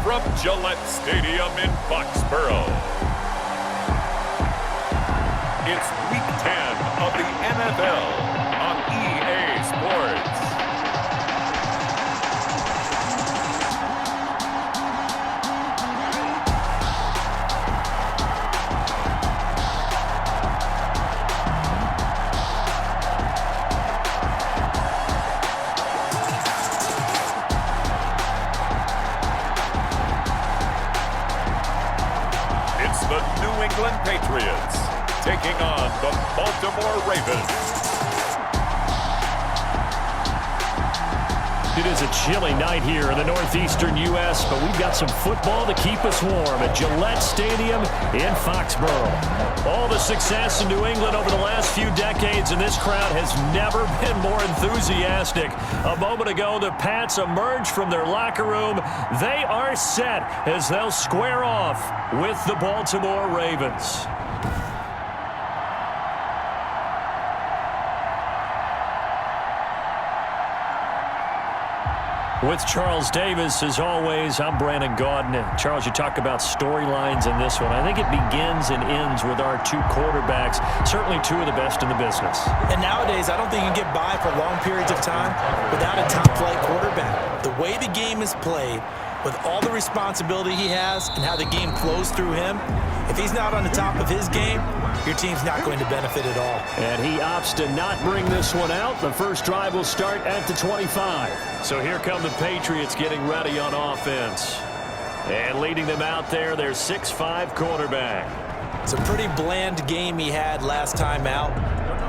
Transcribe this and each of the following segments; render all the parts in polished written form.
from Gillette Stadium in Foxborough. It's Week 10 of the NFL on EA Sports. The New England Patriots taking on the Baltimore Ravens. It is a chilly night here in the northeastern U.S., but we've got some football to keep us warm at Gillette Stadium in Foxborough. All the success in New England over the last few decades, and this crowd has never been more enthusiastic. A moment ago, the Pats emerged from their locker room. They are set as they'll square off with the Baltimore Ravens. With Charles Davis, as always, I'm Brandon Gaudin. And Charles, you talk about storylines in this one. I think it begins and ends with our two quarterbacks, certainly two of the best in the business. And nowadays, I don't think you can get by for long periods of time without a top-flight quarterback. The way the game is played, with all the responsibility he has and how the game flows through him, if he's not on the top of his game, your team's not going to benefit at all. And he opts to not bring this one out. The first drive will start at the 25. So here come the Patriots getting ready on offense. And leading them out there, their 6'5" quarterback. It's a pretty bland game he had last time out.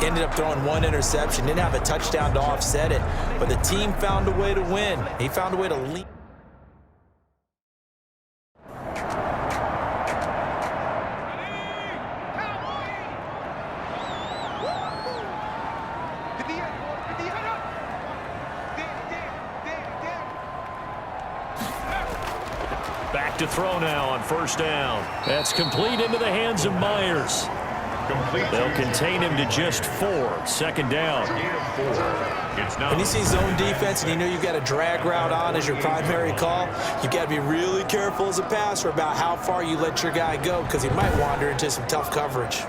Ended up throwing one interception. Didn't have a touchdown to offset it. But the team found a way to win. He found a way to lead. Back to throw now on first down. That's complete into the hands of Myers. They'll contain him to just 4. Second down. When you see zone defense and you know you've got a drag route on as your primary call, you've got to be really careful as a passer about how far you let your guy go because he might wander into some tough coverage.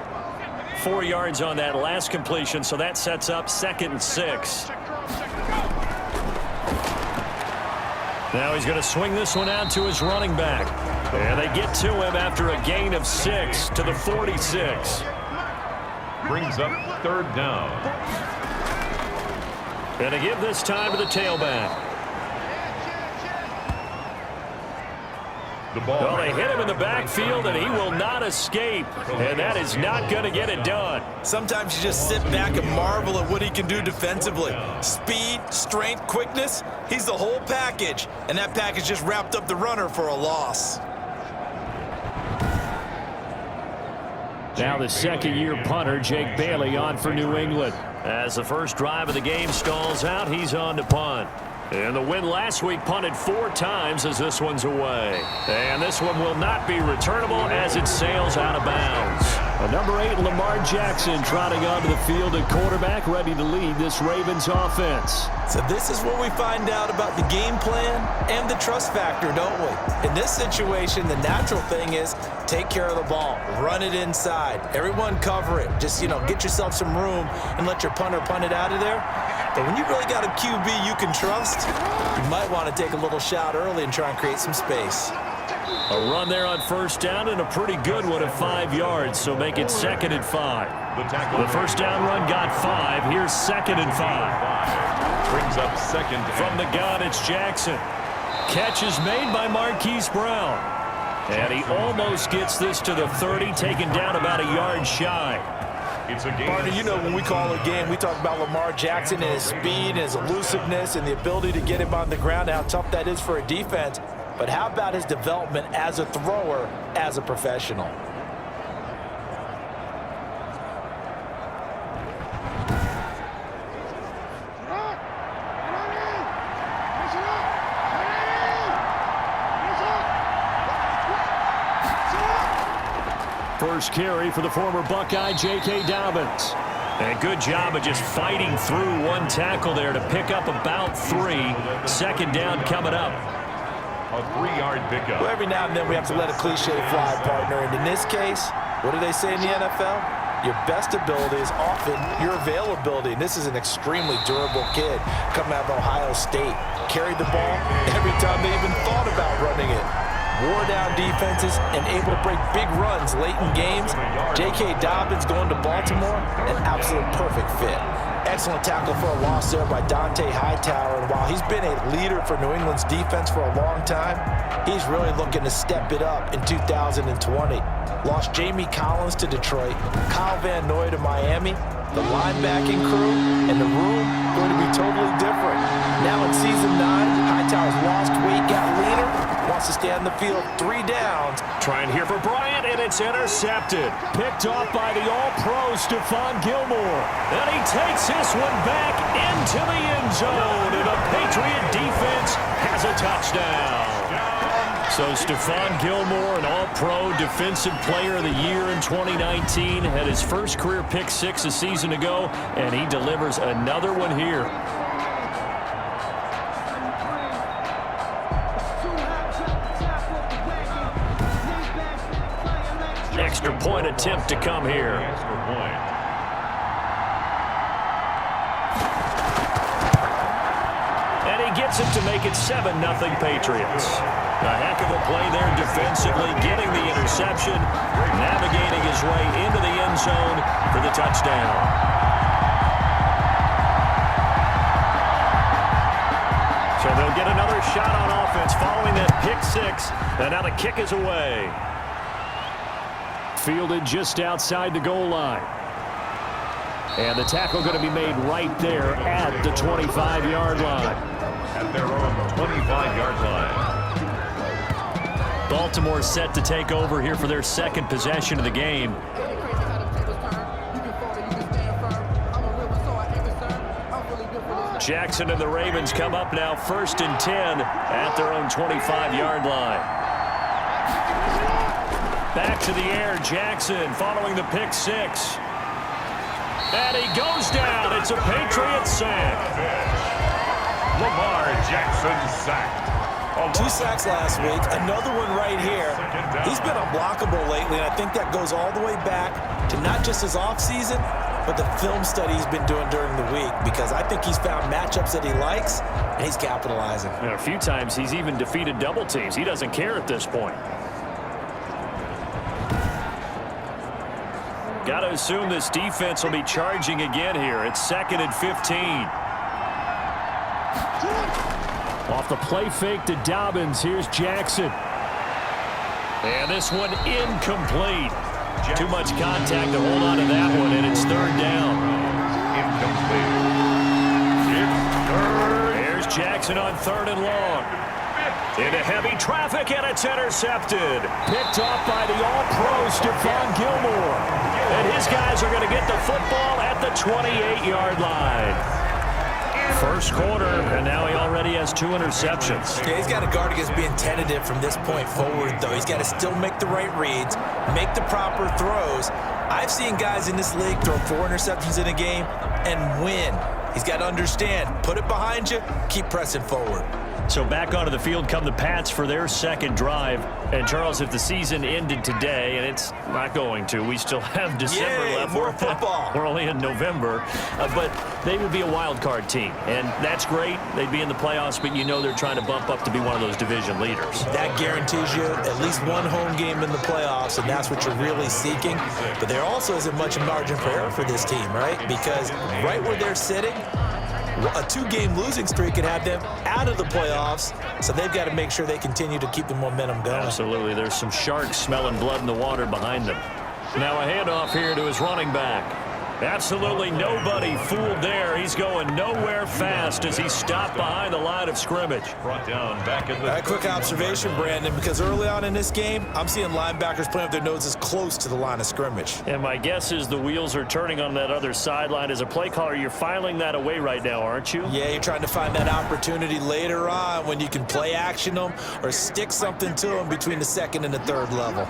4 yards on that last completion, so that sets up 2nd and 6. Now he's going to swing this one out to his running back. And they get to him after a gain of 6 to the 46. Brings up 3rd down. And to give this time to the tailback. Well, they hit him in the backfield, and he will not escape. And that is not going to get it done. Sometimes you just sit back and marvel at what he can do defensively. Speed, strength, quickness, he's the whole package. And that package just wrapped up the runner for a loss. Now the second-year punter, Jake Bailey, on for New England. As the first drive of the game stalls out, he's on to punt. And the win last week punted 4 times as this one's away. And this one will not be returnable as it sails out of bounds. Number 8, Lamar Jackson, trotting onto the field at quarterback, ready to lead this Ravens offense. So this is what we find out about the game plan and the trust factor, don't we? In this situation, the natural thing is take care of the ball, run it inside. Everyone cover it. Just, get yourself some room and let your punter punt it out of there. But when you really got a QB you can trust, you might want to take a little shot early and try and create some space. A run there on first down and a pretty good one at 5 yards, so make it 2nd and 5. The first down run got 5. Here's 2nd and 5. Brings up 2nd down. From the gun, it's Jackson. Catch is made by Marquise Brown. And he almost gets this to the 30, taken down about a yard shy. It's a game. Partner, when we call a game, we talk about Lamar Jackson and his speed and his elusiveness and the ability to get him on the ground and how tough that is for a defense. But how about his development as a thrower, as a professional? First carry for the former Buckeye, J.K. Dobbins. And a good job of just fighting through one tackle there to pick up about 3. Second down coming up. a 3-yard pickup. Well, every now and then we have to let a cliche fly, partner. And in this case, what do they say in the NFL? Your best ability is often your availability. And this is an extremely durable kid coming out of Ohio State. Carried the ball every time they even thought about running it. Wore down defenses and able to break big runs late in games. J.K. Dobbins going to Baltimore, an absolute perfect fit. Excellent tackle for a loss there by Dante Hightower. And while he's been a leader for New England's defense for a long time, he's really looking to step it up in 2020. Lost Jamie Collins to Detroit, Kyle Van Noy to Miami. The linebacking crew and the room going to be totally different. Now in season 9, Hightower's lost weight, got leaner, wants to stay on the field 3 downs. Trying here for Bryant, and it's intercepted. Picked off by the All-Pro Stephon Gilmore. And he takes this one back into the end zone. And the Patriot defense has a touchdown. So Stephon Gilmore, an All-Pro Defensive Player of the Year in 2019, had his first career pick 6 a season ago, and he delivers another one here. Extra point attempt to come here. Extra point. And he gets it to make it 7-0 Patriots. A heck of a play there defensively, getting the interception, navigating his way into the end zone for the touchdown. So they'll get another shot on offense following that pick 6, and now the kick is away. Fielded just outside the goal line. And the tackle going to be made right there at the 25-yard line. At their own 25-yard line. Baltimore set to take over here for their second possession of the game. Jackson and the Ravens come up now 1st and 10 at their own 25-yard line. Back to the air, Jackson following the pick 6. And he goes down. It's a Patriot sack. Lamar Jackson sacked. 2 sacks last week, another one right here. He's been unblockable lately, and I think that goes all the way back to not just his offseason, but the film study he's been doing during the week, because I think he's found matchups that he likes, and he's capitalizing. And a few times he's even defeated double teams. He doesn't care at this point. Got to assume this defense will be charging again here. It's 2nd and 15. Off the play fake to Dobbins. Here's Jackson. And this one incomplete. Too much contact to hold on to that one, and it's 3rd down. Incomplete. Here's Jackson on 3rd and long. Into heavy traffic, and it's intercepted. Picked off by the All-Pro Stephon Gilmore. And his guys are going to get the football at the 28-yard line. First quarter, and now he already has 2 interceptions. Yeah, he's got to guard against being tentative from this point forward, though. He's got to still make the right reads, make the proper throws. I've seen guys in this league throw 4 interceptions in a game and win. He's got to understand, put it behind you, keep pressing forward. So back onto the field come the Pats for their second drive. And, Charles, if the season ended today, and it's not going to, we still have December left. More football. We're only in November. But they would be a wild card team. And that's great. They'd be in the playoffs, but you know they're trying to bump up to be one of those division leaders. That guarantees you at least one home game in the playoffs, and that's what you're really seeking. But there also isn't much margin for error for this team, right? Because right where they're sitting, a 2-game losing streak could have them out of the playoffs, so they've got to make sure they continue to keep the momentum going. Absolutely. There's some sharks smelling blood in the water behind them. Now a handoff here to his running back. Absolutely nobody fooled there. He's going nowhere fast as he stopped behind the line of scrimmage. Brought down back in the... A quick observation, Brandon, because early on in this game, I'm seeing linebackers playing with their noses close to the line of scrimmage. And my guess is the wheels are turning on that other sideline. As a play caller, you're filing that away right now, aren't you? Yeah, you're trying to find that opportunity later on when you can play action them or stick something to them between the 2nd and the 3rd level.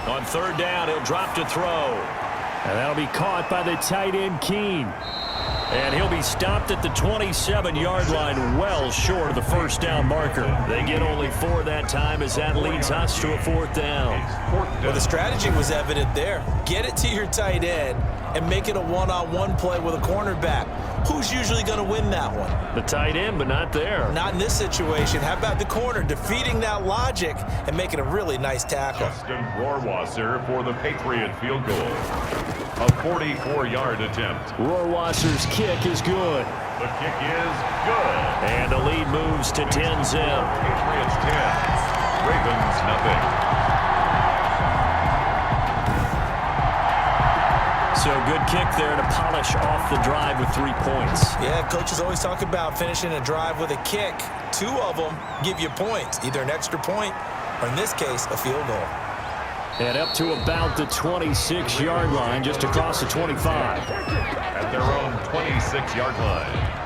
On 3rd down, he'll drop to throw. And that'll be caught by the tight end, Keene. And he'll be stopped at the 27-yard line, well short of the first down marker. They get only 4 that time as that leads us to a 4th down. Well, the strategy was evident there. Get it to your tight end and make it a one-on-one play with a cornerback. Who's usually going to win that one? The tight end, but not there. Not in this situation. How about the corner defeating that logic and making a really nice tackle? Justin Rohrwasser for the Patriot field goal. A 44-yard attempt. Rohrwasser's kick is good. The kick is good. And the lead moves to 10-0. Patriots 10. Ravens nothing. So good kick there to polish off the drive with 3 points. Yeah, coaches always talk about finishing a drive with a kick. 2 of them give you points, either an extra point or, in this case, a field goal. And up to about the 26-yard line, just across the 25. At their own 26-yard line.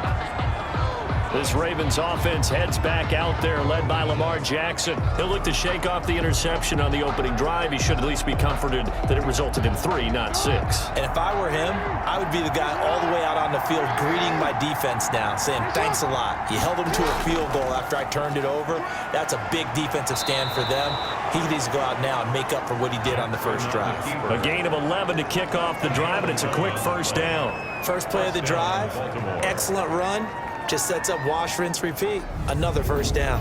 This Ravens offense heads back out there, led by Lamar Jackson. He'll look to shake off the interception on the opening drive. He should at least be comforted that it resulted in 3, not 6. And if I were him, I would be the guy all the way out on the field greeting my defense now, saying, thanks a lot. You held them to a field goal after I turned it over. That's a big defensive stand for them. He needs to go out now and make up for what he did on the first drive. A gain of 11 to kick off the drive, and it's a quick first down. First play of the drive, excellent run. Just sets up wash, rinse, repeat. Another first down.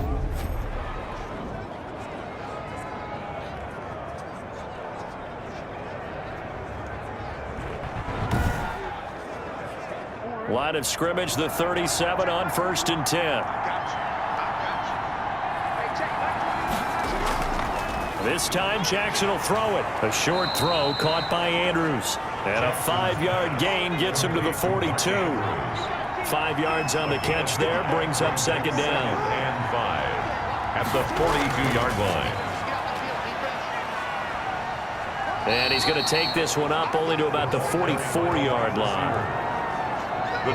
Line of scrimmage, the 37 on 1st and 10. This time Jackson will throw it. A short throw caught by Andrews. And a 5-yard gain gets him to the 42. 5 yards on the catch there, brings up 2nd down. And 5 at the 42-yard line. And he's going to take this one up only to about the 44-yard line.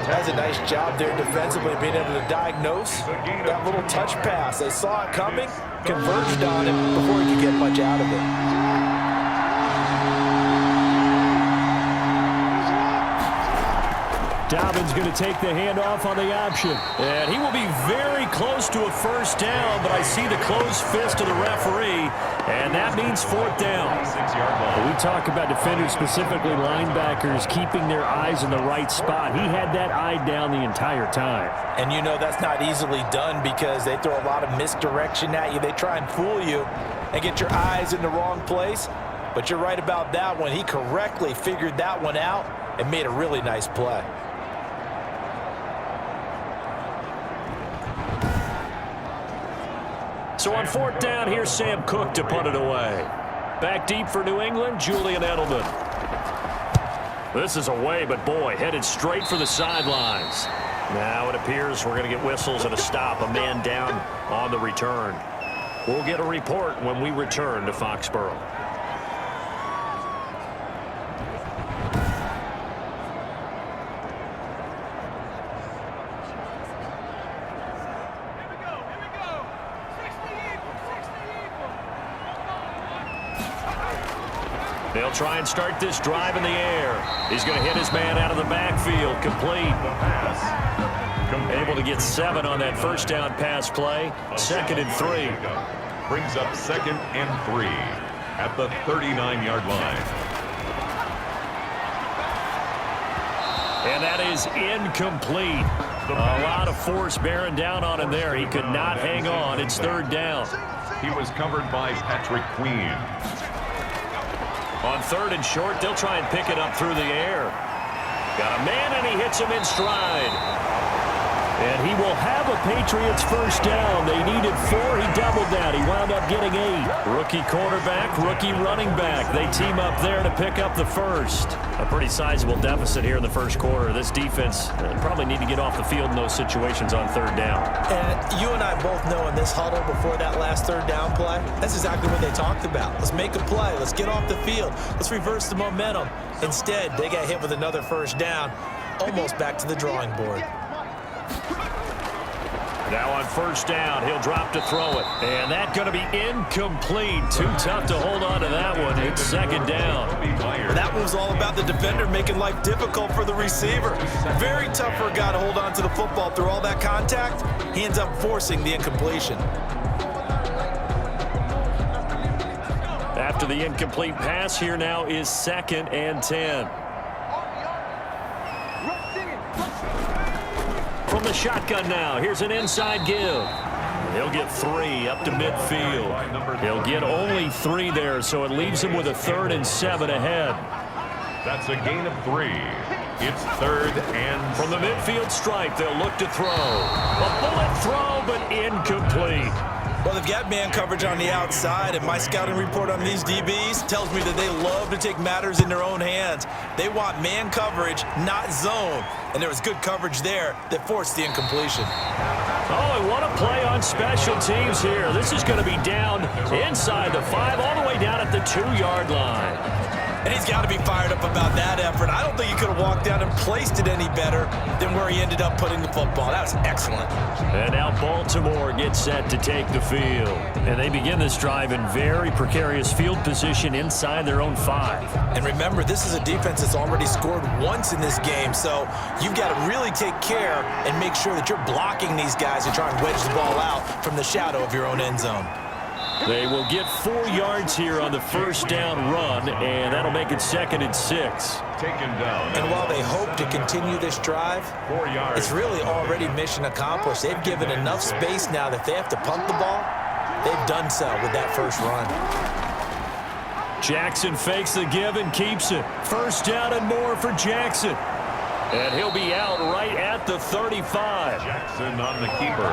That's a nice job there defensively, being able to diagnose that little touch pass. They saw it coming, converged on it before he could get much out of it. Dobbins going to take the handoff on the option. And he will be very close to a first down, but I see the closed fist of the referee, and that means 4th down. We talk about defenders, specifically linebackers, keeping their eyes in the right spot. He had that eye down the entire time. And you know that's not easily done because they throw a lot of misdirection at you. They try and fool you and get your eyes in the wrong place. But you're right about that one. He correctly figured that one out and made a really nice play. So on 4th down, here's Sam Cook to punt it away. Back deep for New England, Julian Edelman. This is away, but boy, headed straight for the sidelines. Now it appears we're going to get whistles and a stop, a man down on the return. We'll get a report when we return to Foxborough. They'll try and start this drive in the air. He's going to hit his man out of the backfield. Complete. Able to get 7 on that first down pass play. 2nd and 3. Brings up 2nd and 3 at the 39-yard line. And that is incomplete. A lot of force bearing down on him there. He could not hang on. It's 3rd down. He was covered by Patrick Queen. On 3rd and short, they'll try and pick it up through the air. Got a man, and he hits him in stride. And he will have a Patriots first down. They needed 4. He doubled that. He wound up getting 8. Rookie quarterback, rookie running back. They team up there to pick up the first. A pretty sizable deficit here in the first quarter. This defense probably need to get off the field in those situations on 3rd down. And you and I both know in this huddle before that last 3rd down play, that's exactly what they talked about. Let's make a play. Let's get off the field. Let's reverse the momentum. Instead, they got hit with another first down, almost back to the drawing board. Now on first down, he'll drop to throw it. And that's going to be incomplete. Too tough to hold on to that one. It's second down. That one was all about the defender making life difficult for the receiver. Very tough for a guy to hold on to the football through all that contact. He ends up forcing the incompletion. After the incomplete pass, here now is 2nd and 10. From the shotgun now, here's an inside give. He'll get 3 up to midfield. He'll get only 3 there, so it leaves him with a 3rd and 7 ahead. That's a gain of 3. It's 3rd and from the midfield stripe, they'll look to throw. A bullet throw, but incomplete. Well, they've got man coverage on the outside, and my scouting report on these DBs tells me that they love to take matters in their own hands. They want man coverage, not zone. And there was good coverage there that forced the incompletion. Oh, and what a play on special teams here. This is going to be down inside the 5, all the way down at the 2-yard line. And he's got to be fired up about that effort. I don't think he could have walked down and placed it any better than where he ended up putting the football. That was excellent. And now Baltimore gets set to take the field. And they begin this drive in very precarious field position inside their own 5. And remember, this is a defense that's already scored once in this game, so you've got to really take care and make sure that you're blocking these guys and try and wedge the ball out from the shadow of your own end zone. They will get 4 yards here on the first down run, and that'll make it 2nd and 6. taken down. And while they hope to continue this drive, 4 yards. it's really already mission accomplished. They've given enough space now that if they have to punt the ball, they've done so with that first run. Jackson fakes the give and keeps it. First down and more for Jackson. And he'll be out right at the 35. Jackson on the keeper.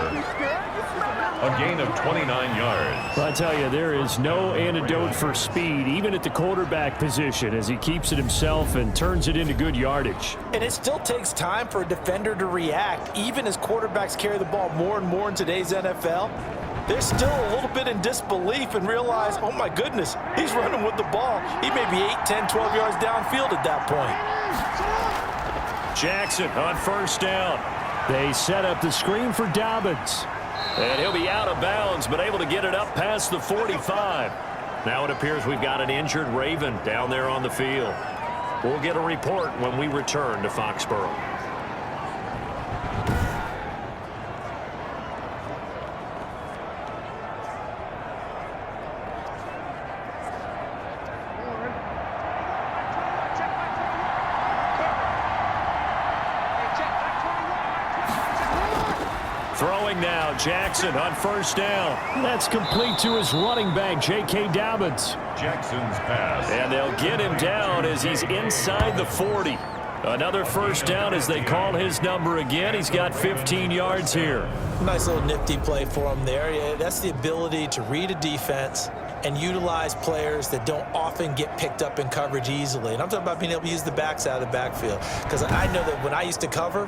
A gain of 29 yards. I tell you, there is no antidote for speed, even at the quarterback position, as he keeps it himself and turns it into good yardage. And it still takes time for a defender to react, even as quarterbacks carry the ball more and more in today's NFL. They're still a little bit in disbelief and realize, oh my goodness, he's running with the ball. He may be 8, 10, 12 yards downfield at that point. Jackson on first down. They set up the screen for Dobbins. And he'll be out of bounds, but able to get it up past the 45. Now it appears we've got an injured Raven down there on the field. We'll get a report when we return to Foxborough. Throwing now, Jackson on first down. That's complete to his running back, J.K. Dobbins. Jackson's pass. And they'll get him down as he's inside the 40. Another first down as they call his number again. He's got 15 yards here. Nice little nifty play for him there. Yeah, that's the ability to read a defense and utilize players that don't often get picked up in coverage easily. And I'm talking about being able to use the backs out of the backfield. Because I know that when I used to cover,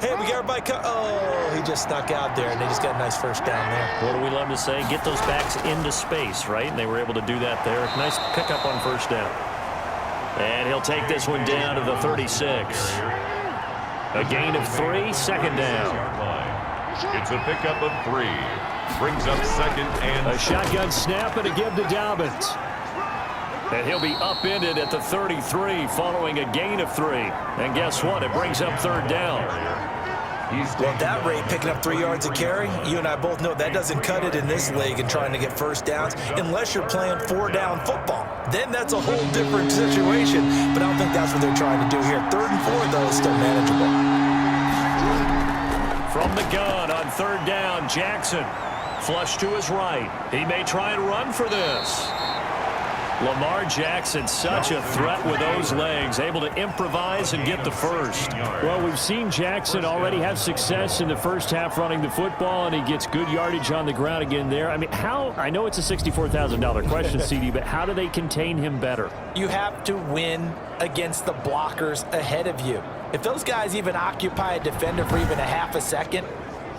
hey, we got everybody oh, he just snuck out there, and they just got a nice first down there. What do we love to say? Get those backs into space, right? And they were able to do that there. Nice pickup on first down. And he'll take this one down to the 36. A gain of 3, second down. It's a pickup of 3. Brings up second and a shotgun snap and a give to Dobbins. And he'll be upended at the 33 following a gain of 3. And guess what? It brings up third down. Well, at that rate, picking up 3 yards a carry, you and I both know that doesn't cut it in this league and trying to get first downs unless you're playing 4-down football. Then that's a whole different situation. But I don't think that's what they're trying to do here. 3rd and 4, though, is still manageable. From the gun on third down, Jackson. Flush to his right. He may try and run for this. Lamar Jackson, such a threat with those legs, able to improvise and get the first. Well, we've seen Jackson already have success in the first half running the football, and he gets good yardage on the ground again there. I mean, I know it's a $64,000 question, CD, but how do they contain him better? You have to win against the blockers ahead of you. If those guys even occupy a defender for even a half a second,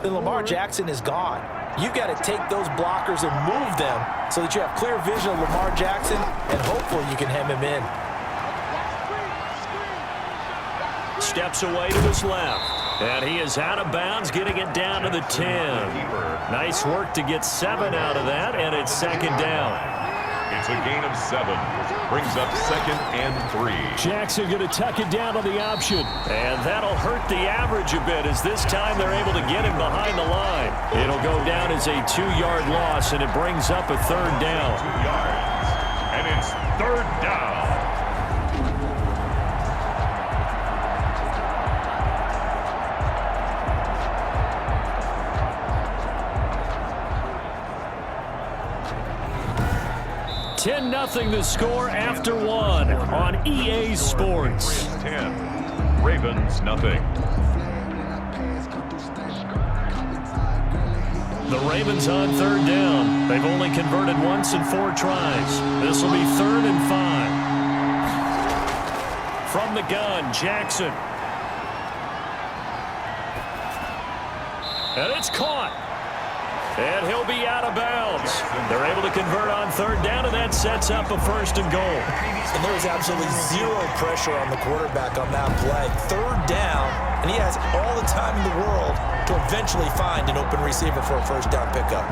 then Lamar Jackson is gone. You've got to take those blockers and move them so that you have clear vision of Lamar Jackson, and hopefully you can hem him in. Steps away to his left. And he is out of bounds, getting it down to the 10. Nice work to get 7 out of that, and it's second down. It's a gain of 7. Brings up second and 3. Jackson going to tuck it down on the option. And that'll hurt the average a bit, as this time they're able to get him behind the line. It'll go down as a 2-yard loss, and it brings up a third down. 2 yards. And it's third down. Nothing the score after 1 on EA Sports. 10. Ravens nothing. The Ravens on third down. They've only converted once in 4 tries. This will be 3rd and 5. From the gun, Jackson. And it's caught. And he'll be out of bounds. They're able to convert on third down, and that sets up a 1st and goal. And there was absolutely zero pressure on the quarterback on that play. Third down, and he has all the time in the world to eventually find an open receiver for a 1st down pickup.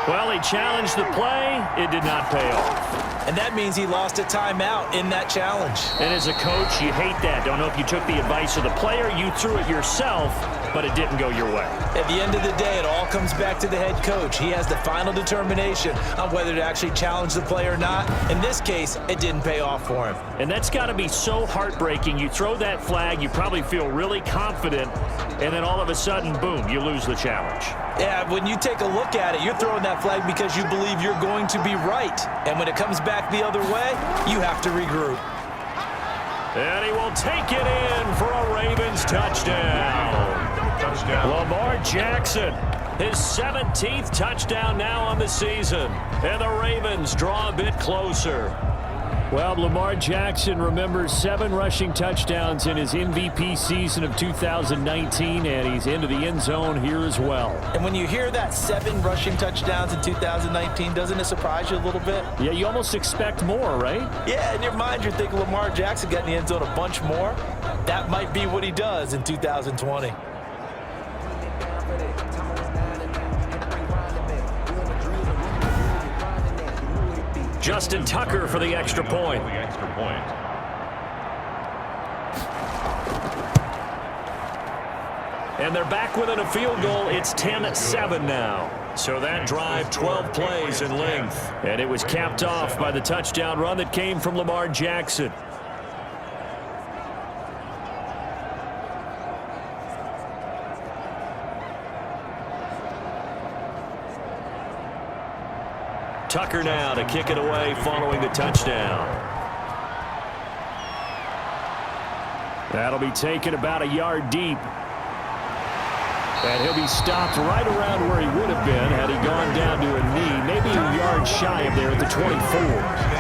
Well, he challenged the play. It did not pay off. And that means he lost a timeout in that challenge. And as a coach, you hate that. Don't know if you took the advice of the player. You threw it yourself, but it didn't go your way. At the end of the day, it all comes back to the head coach. He has the final determination on whether to actually challenge the play or not. In this case, it didn't pay off for him. And that's got to be so heartbreaking. You throw that flag, you probably feel really confident, and then all of a sudden, boom, you lose the challenge. Yeah, when you take a look at it, you're throwing that flag because you believe you're going to be right. And when it comes back the other way, you have to regroup. And he will take it in for a Ravens touchdown. Lamar Jackson, his 17th touchdown now on the season. And the Ravens draw a bit closer. Well, Lamar Jackson remembers 7 rushing touchdowns in his MVP season of 2019, and he's into the end zone here as well. And when you hear that 7 rushing touchdowns in 2019, doesn't it surprise you a little bit? Yeah, you almost expect more, right? Yeah, in your mind, you're thinking Lamar Jackson got in the end zone a bunch more. That might be what he does in 2020. Justin Tucker for the extra point. And they're back within a field goal. It's 10-7 now. So that drive, 12 plays in length. And it was capped off by the touchdown run that came from Lamar Jackson. Tucker now to kick it away following the touchdown. That'll be taken about a yard deep. And he'll be stopped right around where he would have been had he gone down to a knee, maybe a yard shy of there at the 24.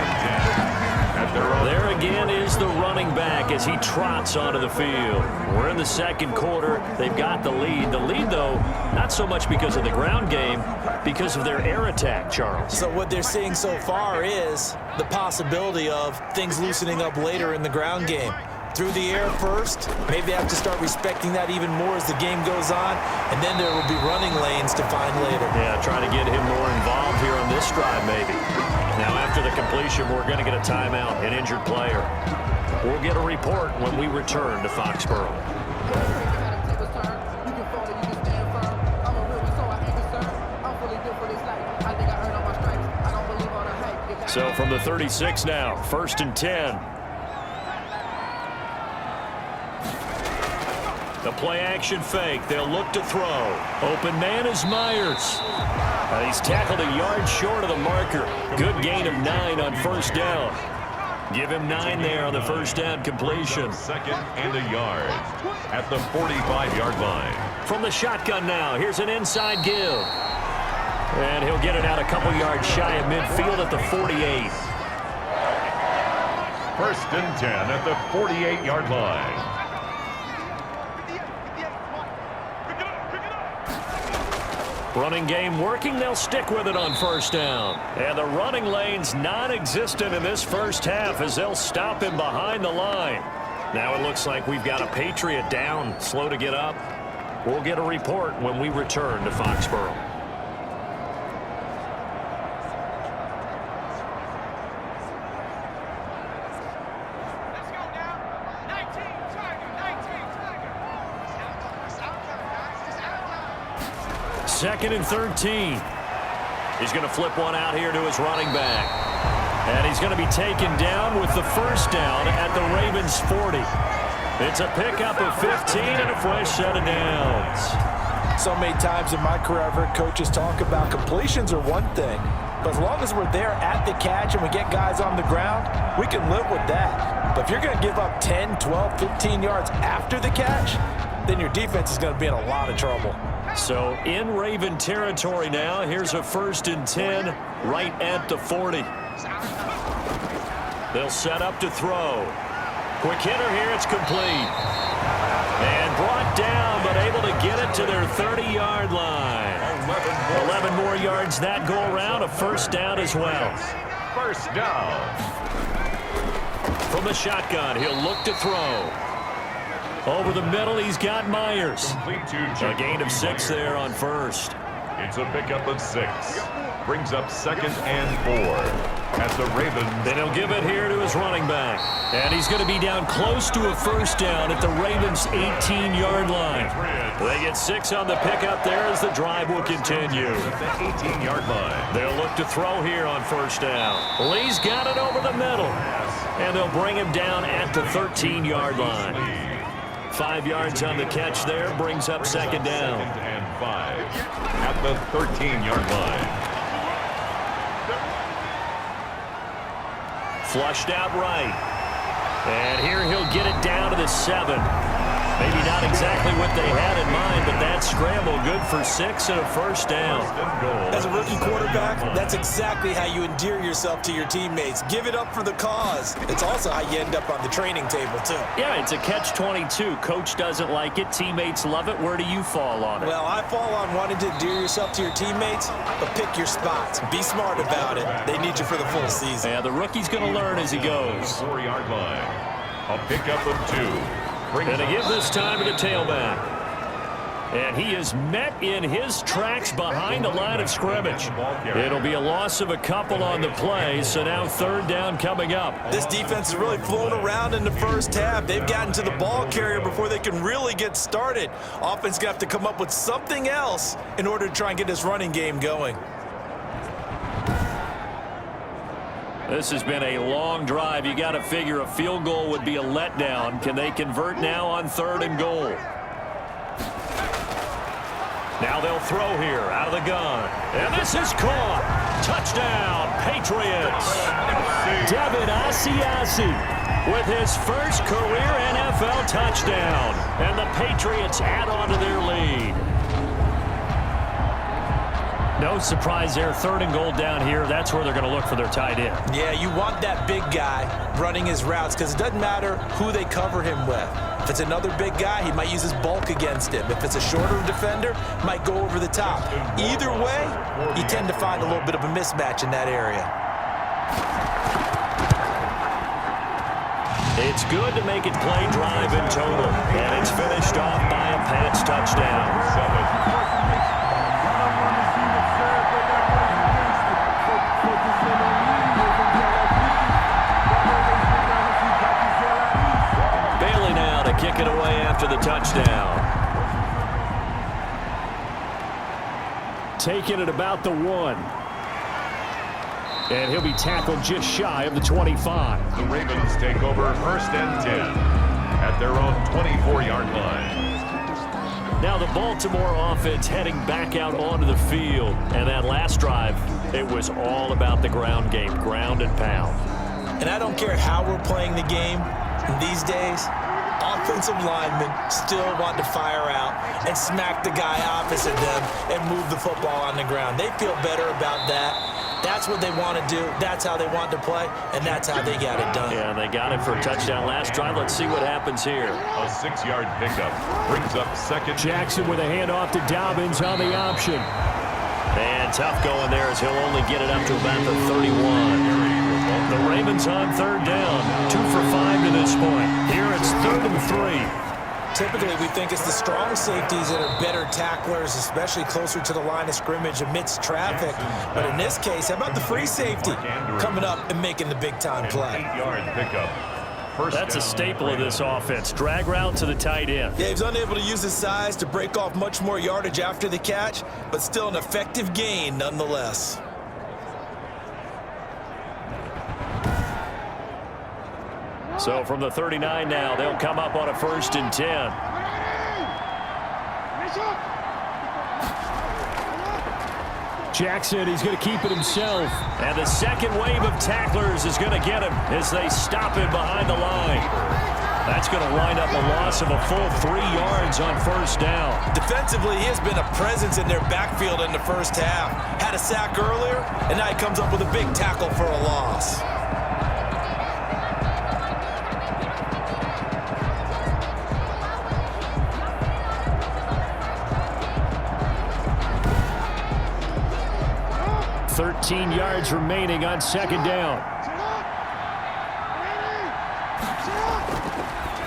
There again is the running back as he trots onto the field. We're in the second quarter. They've got the lead. The lead, though, not so much because of the ground game, because of their air attack, Charles. So what they're seeing so far is the possibility of things loosening up later in the ground game. Through the air first, maybe they have to start respecting that even more as the game goes on, and then there will be running lanes to find later. Yeah, trying to get him more involved here on this drive, maybe. Now, after the completion, we're going to get a timeout, an injured player. We'll get a report when we return to Foxborough. So from the 36 now, 1st and 10. The play-action fake. They'll look to throw. Open man is Myers. He's tackled a yard short of the marker. Good gain of 9 on 1st down. Give him 9 there on the 1st down completion. 2nd and a yard at the 45-yard line. From the shotgun now, here's an inside give. And he'll get it out a couple yards shy of midfield at the 48. first and 10 at the 48-yard line. Running game working. They'll stick with it on first down. And the running lane's non-existent in this first half as they'll stop him behind the line. Now it looks like we've got a Patriot down, slow to get up. We'll get a report when we return to Foxborough. Second and 13. He's going to flip one out here to his running back. And he's going to be taken down with the first down at the Ravens' 40. It's a pickup of 15 and a fresh set of downs. So many times in my career, I've heard coaches talk about completions are one thing. But as long as we're there at the catch and we get guys on the ground, we can live with that. But if you're going to give up 10, 12, 15 yards after the catch, then your defense is going to be in a lot of trouble. So in Raven territory now. Here's a first and 10 right at the 40. They'll set up to throw. Quick hitter here. It's complete. And brought down, but able to get it to their 30-yard line. 11 more yards that go around. A first down as well. First down. From the shotgun, he'll look to throw. Over the middle, he's got Myers. A gain of 6 there on first. It's a pickup of 6. Brings up second and 4 at the Ravens. Then he'll give it here to his running back. And he's going to be down close to a first down at the Ravens' 18-yard line. They get 6 on the pickup there as the drive will continue. At the 18-yard line. They'll look to throw here on first down. Lee's got it over the middle. And they'll bring him down at the 13-yard line. 5 yards on the catch there, brings up second down. Second and 5 at the 13-yard line. Flushed out right. And here he'll get it down to the 7. Maybe not exactly what they had in mind, but that scramble good for 6 and a first down. As a rookie quarterback, that's exactly how you endear yourself to your teammates. Give it up for the cause. It's also how you end up on the training table, too. Yeah, it's a catch-22. Coach doesn't like it. Teammates love it. Where do you fall on it? Well, I fall on wanting to endear yourself to your teammates, but pick your spots. Be smart about it. They need you for the full season. Yeah, the rookie's going to learn as he goes. 4-yard line. A pickup of 2. And to give this time to the tailback. And he is met in his tracks behind the line of scrimmage. It'll be a loss of a couple on the play, so now third down coming up. This defense is really flown around in the first half. They've gotten to the ball carrier before they can really get started. Offense going to have to come up with something else in order to try and get this running game going. This has been a long drive. You got to figure a field goal would be a letdown. Can they convert now on third and goal? Now they'll throw here out of the gun. And this is caught. Touchdown, Patriots. Devin Asiasi with his first career NFL touchdown. And the Patriots add on to their lead. No surprise there. Third and goal down here. That's where they're going to look for their tight end. Yeah, you want that big guy running his routes because it doesn't matter who they cover him with. If it's another big guy, he might use his bulk against him. If it's a shorter defender, might go over the top. Either way, you tend to find a little bit of a mismatch in that area. It's good to make it play drive in total. And it's finished off by a Pats touchdown. Kick it away after the touchdown. Taking it about the 1. And he'll be tackled just shy of the 25. The Ravens take over first and 10 at their own 24-yard line. Now the Baltimore offense heading back out onto the field. And that last drive, it was all about the ground game, ground and pound. And I don't care how we're playing the game these days. Offensive linemen still want to fire out and smack the guy opposite them and move the football on the ground. They feel better about that That's what they want to do. That's how they want to play, and that's how they got it done. Yeah, they got it for a touchdown last drive. Let's see what happens here. A 6-yard pickup brings up second. Jackson with a handoff to Dobbins on the option. And tough going there as he'll only get it up to about the 31. The Ravens on third down. 2 for 5 to this point. Here it's 3rd and 3. Typically, we think it's the strong safeties that are better tacklers, especially closer to the line of scrimmage amidst traffic. But in this case, how about the free safety coming up and making the big-time play? 8-yard pickup. That's a staple of this offense. Drag route to the tight end. Yeah, he's unable to use his size to break off much more yardage after the catch, but still an effective gain nonetheless. So from the 39 now, they'll come up on a 1st and 10. Jackson, he's going to keep it himself. And the second wave of tacklers is going to get him as they stop him behind the line. That's going to wind up a loss of a full 3 yards on 1st down. Defensively, he has been a presence in their backfield in the first half. Had a sack earlier, and now he comes up with a big tackle for a loss. $13 yards remaining on 2nd down.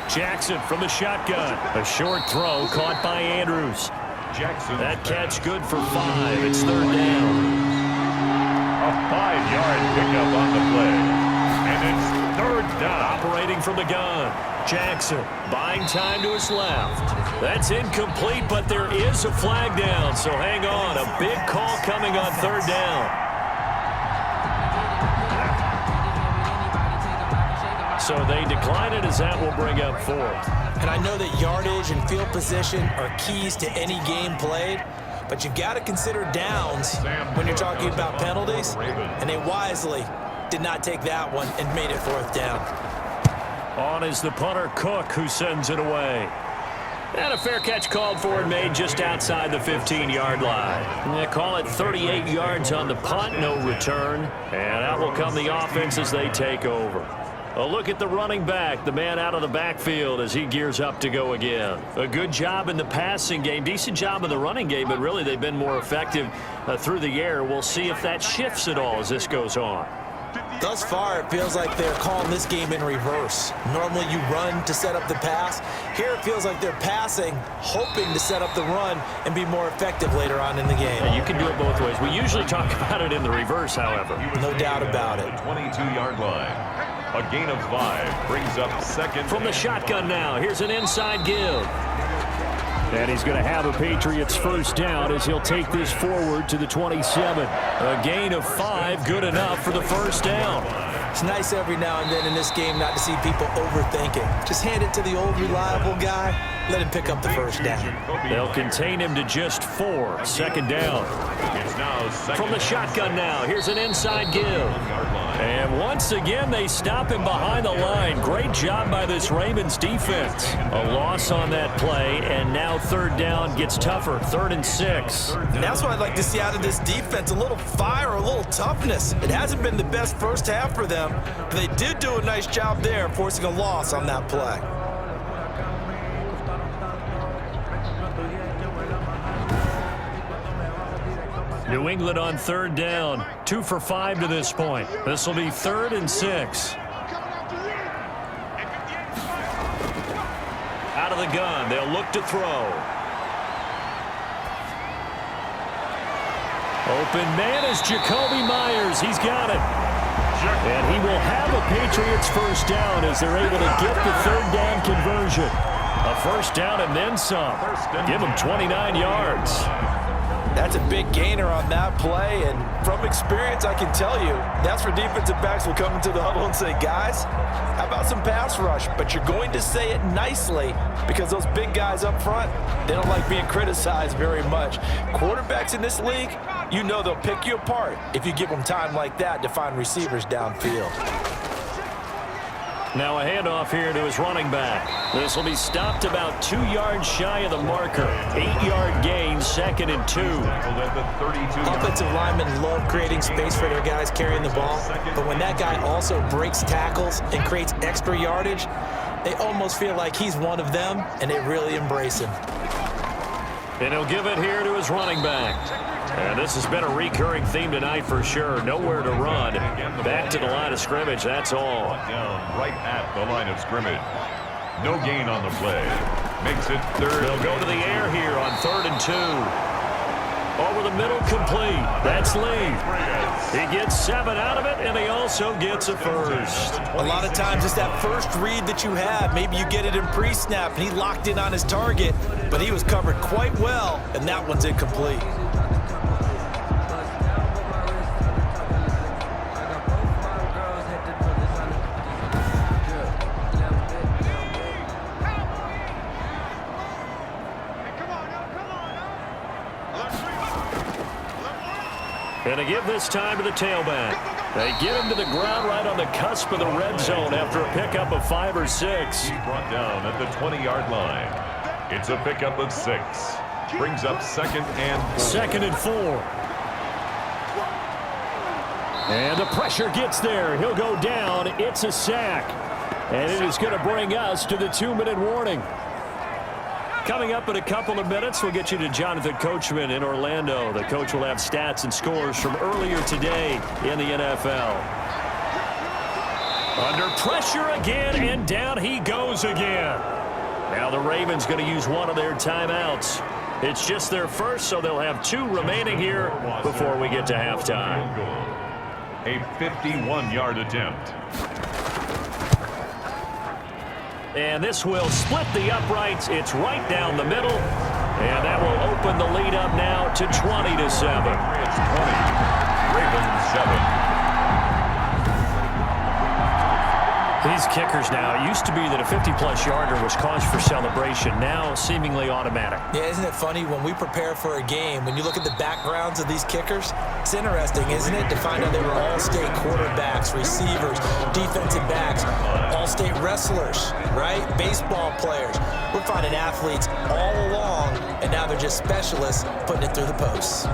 Jackson from the shotgun. A short throw caught by Andrews. Jackson. That catch good for 5. It's 3rd down. A 5-yard pickup on the play. And it's 3rd down. Operating from the gun. Jackson buying time to his left. That's incomplete, but there is a flag down, so hang on. A big call coming on 3rd down. So they decline it as that will bring up 4th. And I know that yardage and field position are keys to any game played, but you've got to consider downs when you're talking about penalties, and they wisely did not take that one and made it 4th down. On is the punter, Cook, who sends it away. And a fair catch called for and made just outside the 15-yard line. They call it 38 yards on the punt, no return. And out will come the offense as they take over. A look at the running back, the man out of the backfield as he gears up to go again. A good job in the passing game, decent job in the running game, but really they've been more effective through the air. We'll see if that shifts at all as this goes on. Thus far, it feels like they're calling this game in reverse. Normally you run to set up the pass. Here it feels like they're passing, hoping to set up the run and be more effective later on in the game. Yeah, you can do it both ways. We usually talk about it in the reverse, however. No doubt about it. 22-yard line. A gain of 5 brings up 2nd. From the shotgun now, here's an inside give. And he's going to have a Patriots 1st down as he'll take this forward to the 27. A gain of 5, good enough for the 1st down. It's nice every now and then in this game not to see people overthinking. Just hand it to the old reliable guy, let him pick up the 1st down. They'll contain him to just 4, 2nd down. It's now From the shotgun now, here's an inside give. And once again, they stop him behind the line. Great job by this Ravens defense. A loss on that play, and now 3rd down gets tougher, 3rd and 6. And that's what I'd like to see out of this defense, a little fire, a little toughness. It hasn't been the best first half for them, but they did do a nice job there, forcing a loss on that play. New England on 3rd down, 2 for 5 to this point. This will be 3rd and 6. Out of the gun, they'll look to throw. Open man is Jacoby Myers. He's got it. And he will have a Patriots 1st down as they're able to get the 3rd down conversion. A 1st down and then some. Give them 29 yards. That's a big gainer on that play, and from experience, I can tell you, that's where defensive backs will come into the huddle and say, guys, how about some pass rush? But you're going to say it nicely because those big guys up front, they don't like being criticized very much. Quarterbacks in this league, you know they'll pick you apart if you give them time like that to find receivers downfield. Now a handoff here to his running back. This will be stopped about 2 yards shy of the marker. 8-yard gain, 2nd and 2. Offensive linemen love creating space for their guys carrying the ball, but when that guy also breaks tackles and creates extra yardage, they almost feel like he's one of them, and they really embrace him. And he'll give it here to his running back. And this has been a recurring theme tonight for sure. Nowhere to run. Back to the line of scrimmage, that's all. Down right at the line of scrimmage. No gain on the play. Makes it 3rd. They'll go to the air here on 3rd and 2. Over the middle, complete. That's Lee. He gets 7 out of it, and he also gets a first. A lot of times it's that first read that you have. Maybe you get it in pre-snap, and he locked in on his target, but he was covered quite well, and that one's incomplete. And they give this time to the tailback. They get him to the ground right on the cusp of the red zone after a pickup of 5 or 6. He's brought down at the 20-yard line. It's a pickup of 6. Brings up 2nd and 4. 2nd and 4. And the pressure gets there. He'll go down. It's a sack. And it is going to bring us to the 2-minute warning. Coming up in a couple of minutes, we'll get you to Jonathan Coachman in Orlando. The coach will have stats and scores from earlier today in the NFL. Under pressure again, and down he goes again. Now the Ravens going to use one of their timeouts. It's just their first, so they'll have 2 remaining here before we get to halftime. A 51-yard attempt. And this will split the uprights. It's right down the middle. And that will open the lead up now to 20-7. It's 20. Ravens 7. These kickers now, it used to be that a 50-plus yarder was cause for celebration. Now seemingly automatic. Yeah, isn't it funny when we prepare for a game, when you look at the backgrounds of these kickers, it's interesting, isn't it, to find out they were all-state quarterbacks, receivers, defensive backs, all-state wrestlers, right? Baseball players. We're finding athletes all along, and now they're just specialists putting it through the posts.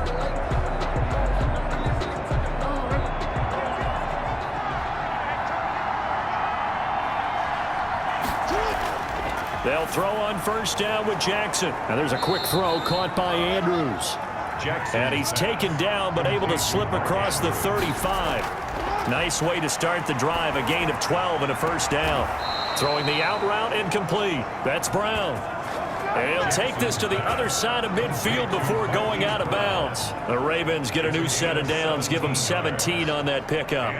They'll throw on first down with Jackson. Now there's a quick throw caught by Andrews. Jackson. And he's taken down but able to slip across the 35. Nice way to start the drive. A gain of 12 and a first down. Throwing the out route incomplete. That's Brown. And he'll take this to the other side of midfield before going out of bounds. The Ravens get a new set of downs, give them 17 on that pickup.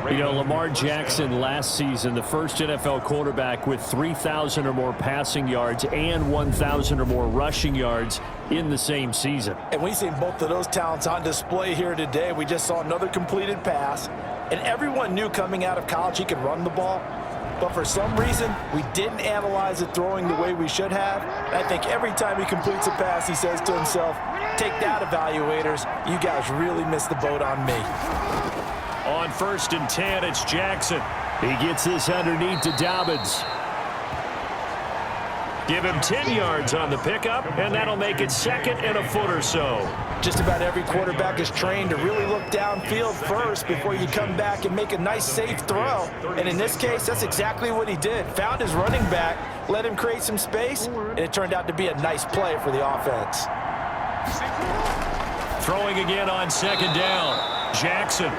You know, Lamar Jackson last season, the first NFL quarterback with 3,000 or more passing yards and 1,000 or more rushing yards in the same season. And we've seen both of those talents on display here today. We just saw another completed pass. And everyone knew coming out of college he could run the ball. But for some reason, we didn't analyze it throwing the way we should have. And I think every time he completes a pass, he says to himself, take that, evaluators. You guys really missed the boat on me. On 1st and 10, it's Jackson. He gets this underneath to Dobbins. Give him 10 yards on the pickup, and that'll make it 2nd and a foot or so. Just about every quarterback is trained to really look downfield first before you come back and make a nice, safe throw. And in this case, that's exactly what he did. Found his running back, let him create some space, and it turned out to be a nice play for the offense. Throwing again on 2nd down. Jackson.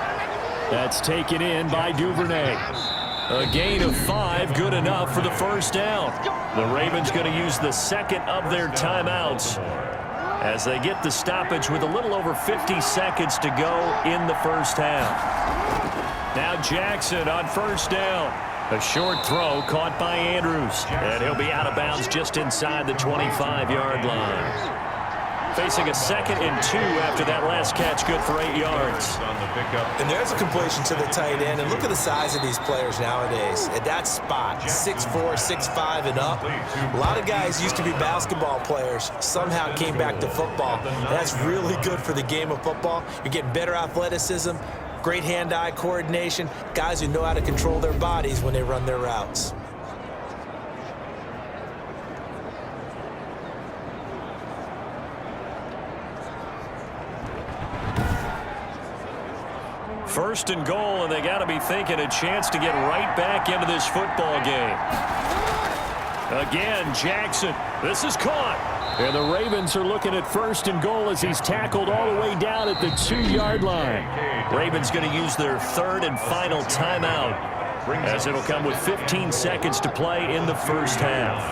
That's taken in by Duvernay. A gain of 5, good enough for the first down. The Ravens going to use the 2nd of their timeouts as they get the stoppage with a little over 50 seconds to go in the first half. Now Jackson on first down. A short throw caught by Andrews. And he'll be out of bounds just inside the 25-yard line. Facing a 2nd and 2 after that last catch, good for 8 yards. And there's a completion to the tight end. And look at the size of these players nowadays. At that spot, 6'4", 6'5", and up. A lot of guys used to be basketball players, somehow came back to football. And that's really good for the game of football. You're getting better athleticism, great hand-eye coordination, guys who know how to control their bodies when they run their routes. First and goal, and they got to be thinking a chance to get right back into this football game. Again, Jackson. This is caught. And the Ravens are looking at first and goal as he's tackled all the way down at the 2-yard line. Ravens going to use their third and final timeout, as it'll come with 15 seconds to play in the first half.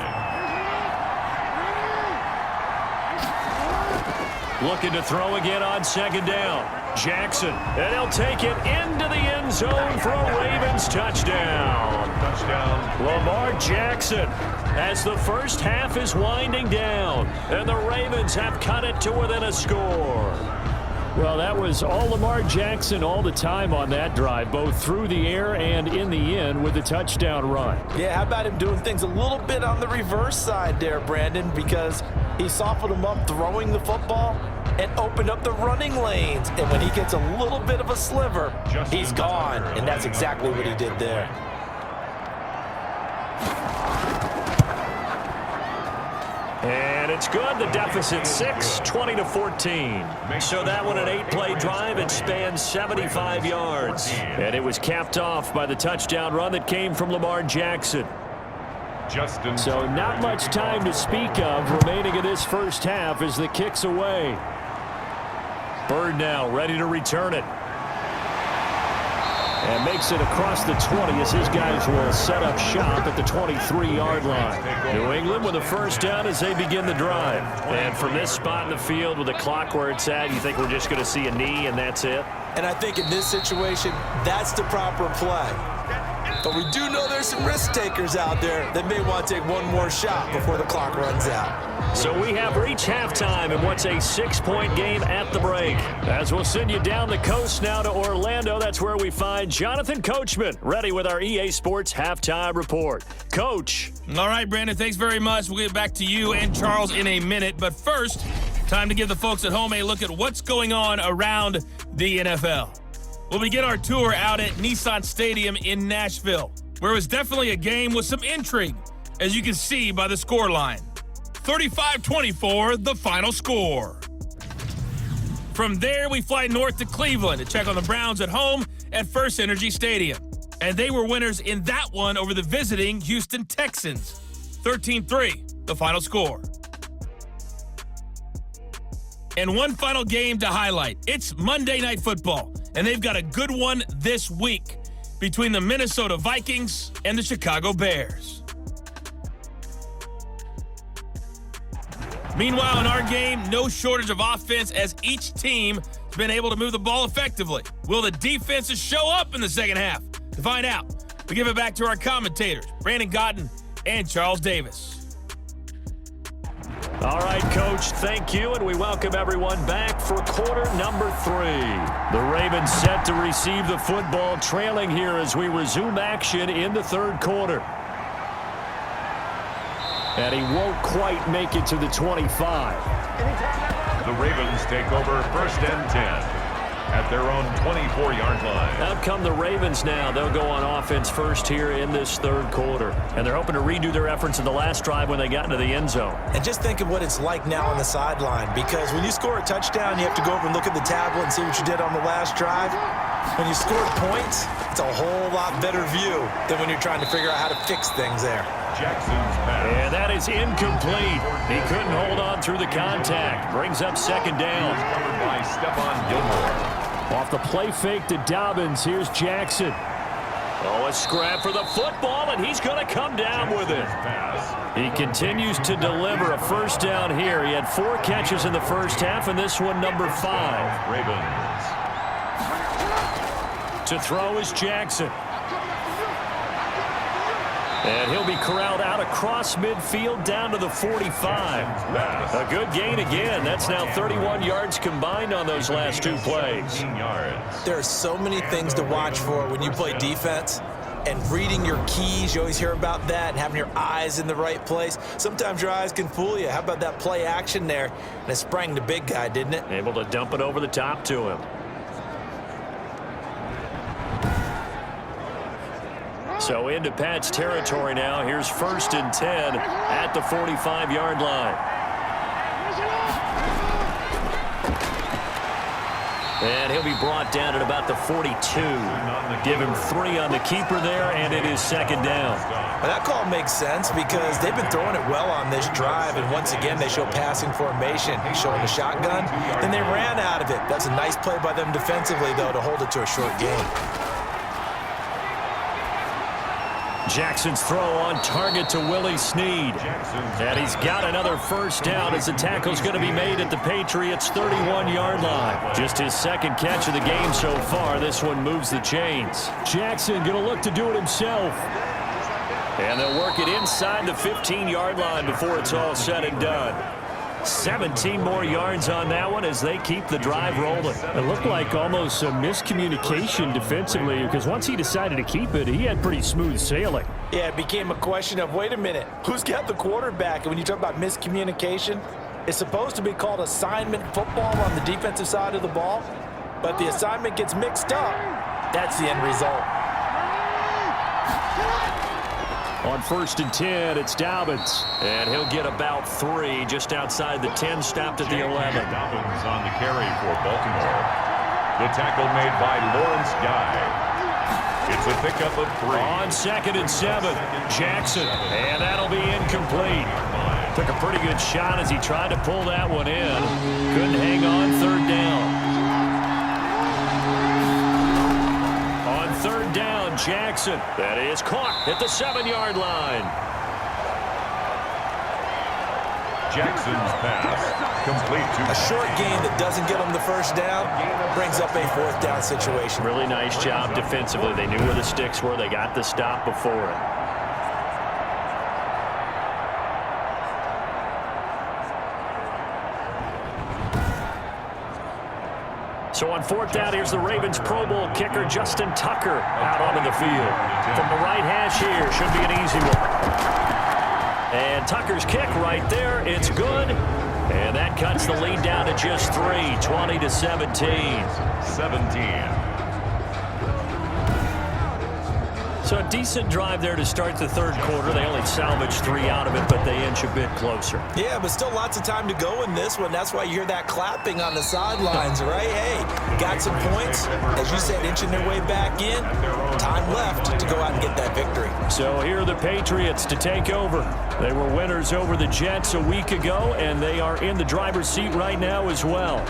Looking to throw again on second down. Jackson, and he'll take it into the end zone for a Ravens touchdown. Lamar Jackson, as the first half is winding down, and the Ravens have cut it to within a score. Well, that was all Lamar Jackson all the time on that drive, both through the air and in the end with the touchdown run. Yeah, how about him doing things a little bit on the reverse side there, Brandon, because he softened him up throwing the football and opened up the running lanes. And when he gets a little bit of a sliver, he's gone. And that's exactly what he did there. And it's good. The deficit 6, 20-14. So that one an 8-play drive. It spans 75 yards. And it was capped off by the touchdown run that came from Lamar Jackson. So not much time to speak of remaining in this first half as the kick's away. Bird now ready to return it. And makes it across the 20 as his guys will set up shop at the 23-yard line. New England with a first down as they begin the drive. And from this spot in the field with the clock where it's at, you think we're just going to see a knee and that's it? And I think in this situation, that's the proper play. But we do know there's some risk takers out there that may want to take one more shot before the clock runs out. So we have reached halftime in what's a 6-point game at the break. As we'll send you down the coast now to Orlando, that's where we find Jonathan Coachman, ready with our EA Sports Halftime Report. Coach. All right, Brandon, thanks very much. We'll get back to you and Charles in a minute. But first, time to give the folks at home a look at what's going on around the NFL. We'll begin our tour out at Nissan Stadium in Nashville, where it was definitely a game with some intrigue, as you can see by the scoreline. 35-24, the final score. From there, we fly north to Cleveland to check on the Browns at home at First Energy Stadium. And they were winners in that one over the visiting Houston Texans. 13-3, the final score. And one final game to highlight. It's Monday Night Football, and they've got a good one this week between the Minnesota Vikings and the Chicago Bears. Meanwhile, in our game, no shortage of offense as each team has been able to move the ball effectively. Will the defenses show up in the second half? To find out, we give it back to our commentators, Brandon Gotten and Charles Davis. All right, Coach, thank you, and we welcome everyone back for quarter number 3. The Ravens set to receive the football, trailing here as we resume action in the third quarter. And he won't quite make it to the 25. The Ravens take over first and 10 at their own 24-yard line. Out come the Ravens now. They'll go on offense first here in this third quarter. And they're hoping to redo their efforts in the last drive when they got into the end zone. And just think of what it's like now on the sideline, because when you score a touchdown, you have to go over and look at the tablet and see what you did on the last drive. When you scored points, it's a whole lot better view than when you're trying to figure out how to fix things there. Jackson's pass. And that is incomplete. He couldn't hold on through the contact. Brings up second down. Covered by Stephon Gilmore. Off the play fake to Dobbins, here's Jackson. Oh, a scrap for the football, and he's going to come down with it. He continues to deliver a first down here. He had 4 catches in the first half, and this one number 5. Ravens. To throw is Jackson. And he'll be corralled out across midfield down to the 45. A good gain again. That's now 31 yards combined on those last 2 plays. There are so many things to watch for when you play defense. And reading your keys, you always hear about that, and having your eyes in the right place. Sometimes your eyes can fool you. How about that play action there? And it sprang the big guy, didn't it? Able to dump it over the top to him. So into Pat's territory now. Here's first and 10 at the 45-yard line. And he'll be brought down at about the 42. Give him 3 on the keeper there, and it is second down. Well, that call makes sense because they've been throwing it well on this drive, and once again, they show passing formation, showing the shotgun. Then they ran out of it. That's a nice play by them defensively, though, to hold it to a short gain. Jackson's throw on target to Willie Snead. And he's got another first down as the tackle's going to be made at the Patriots' 31-yard line. Just his second catch of the game so far. This one moves the chains. Jackson going to look to do it himself. And they'll work it inside the 15-yard line before it's all said and done. 17 more yards on that one as they keep the drive rolling. It looked like almost a miscommunication defensively because once he decided to keep it, he had pretty smooth sailing. Yeah, it became a question of, wait a minute, who's got the quarterback? And when you talk about miscommunication, it's supposed to be called assignment football on the defensive side of the ball, but the assignment gets mixed up. That's the end result. On 1st and 10, it's Dobbins. And he'll get about 3 just outside the 10, stopped at the 11. Dobbins on the carry for Baltimore. The tackle made by Lawrence Guy. It's a pickup of 3. On 2nd and 7, Jackson. And that'll be incomplete. Took a pretty good shot as he tried to pull that one in. Couldn't hang on, 3rd down. On 3rd down, Jackson. That is caught at the 7-yard line. Jackson's pass complete to A short gain that doesn't get them the first down brings up a 4th down situation. Really nice job defensively. They knew where the sticks were. They got the stop before it. So on 4th down, here's the Ravens Pro Bowl kicker, Justin Tucker, out onto the field. From the right hash here, should be an easy one. And Tucker's kick right there, it's good. And that cuts the lead down to just 3, 20-17. 17. So a decent drive there to start the 3rd quarter. They only salvaged 3 out of it, but they inch a bit closer. Yeah, but still lots of time to go in this one. That's why you hear that clapping on the sidelines, right? Hey, got some points. As you said, inching their way back in. Time left to go out and get that victory. So here are the Patriots to take over. They were winners over the Jets a week ago, and they are in the driver's seat right now as well.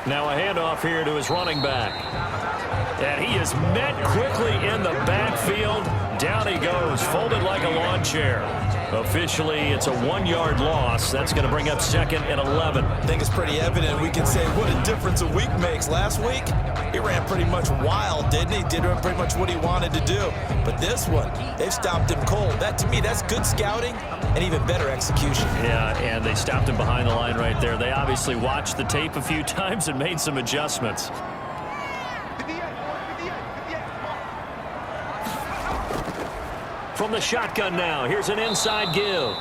Now a handoff here to his running back. And he is met quickly in the backfield. Down he goes, folded like a lawn chair. Officially, it's a 1-yard loss. That's going to bring up 2nd and 11. I think it's pretty evident. We can say what a difference a week makes. Last week, he ran pretty much wild, didn't he? Did pretty much what he wanted to do. But this one, they've stopped him cold. That, to me, that's good scouting and even better execution. Yeah, and they stopped him behind the line right there. They obviously watched the tape a few times and made some adjustments. From the shotgun now, here's an inside give.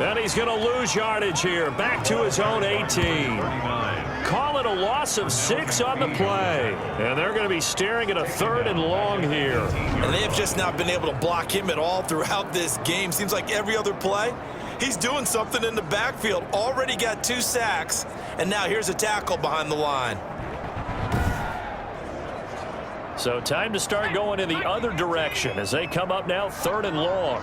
And he's going to lose yardage here. Back to his own 18. 39. Call it a loss of 6 on the play. And they're going to be staring at a 3rd and long here. And they have just not been able to block him at all throughout this game. Seems like every other play, he's doing something in the backfield. Already got 2 sacks, and now here's a tackle behind the line. So time to start going in the other direction as they come up now 3rd and long.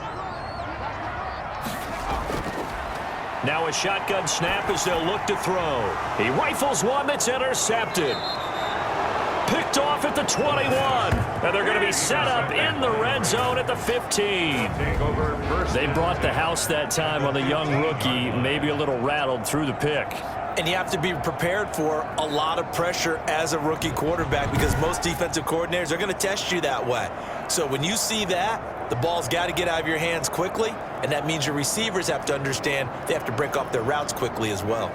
Now a shotgun snap as they'll look to throw. He rifles one that's intercepted. Picked off at the 21. And they're going to be set up in the red zone at the 15. They brought the house that time on the young rookie, maybe a little rattled through the pick. And you have to be prepared for a lot of pressure as a rookie quarterback because most defensive coordinators are going to test you that way. So when you see that, the ball's got to get out of your hands quickly, and that means your receivers have to understand they have to break off their routes quickly as well.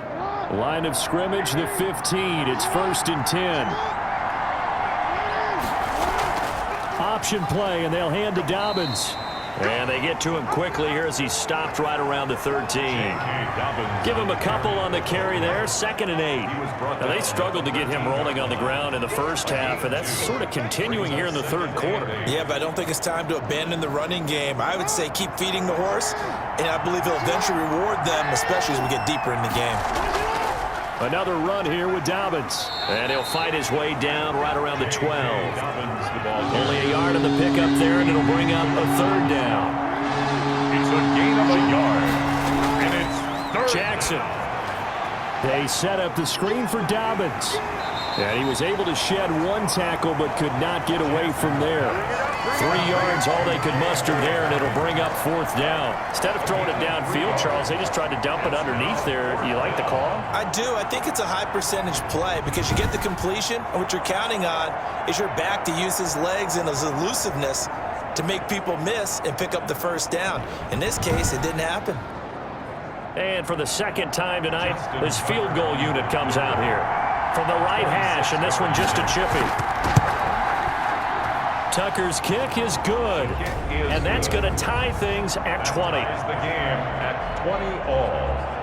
Line of scrimmage, the 15. It's 1st and 10. Option play, and they'll hand to Dobbins. And they get to him quickly here as he's stopped right around the 13. Give him a couple on the carry there, 2nd and 8. Now, they struggled to get him rolling on the ground in the first half, and that's sort of continuing here in the third quarter. Yeah, but I don't think it's time to abandon the running game. I would say keep feeding the horse, and I believe he'll eventually reward them, especially as we get deeper in the game. Another run here with Dobbins. And he'll fight his way down right around the 12. Only a yard on the pickup there, and it'll bring up a 3rd down. It's a gain of a yard, and it's 3rd. Jackson. They set up the screen for Dobbins. And he was able to shed 1 tackle, but could not get away from there. 3 yards, all they could muster there, and it'll bring up 4th down. Instead of throwing it downfield, Charles, they just tried to dump it underneath there. You like the call? I do. I think it's a high percentage play because you get the completion, and what you're counting on is your back to use his legs and his elusiveness to make people miss and pick up the 1st down. In this case, it didn't happen. And for the 2nd time tonight, this field goal unit comes out here. From the right hash, and this one just a chippy. Tucker's kick is good, and that's going to tie things at 20. Ties the game at 20 all.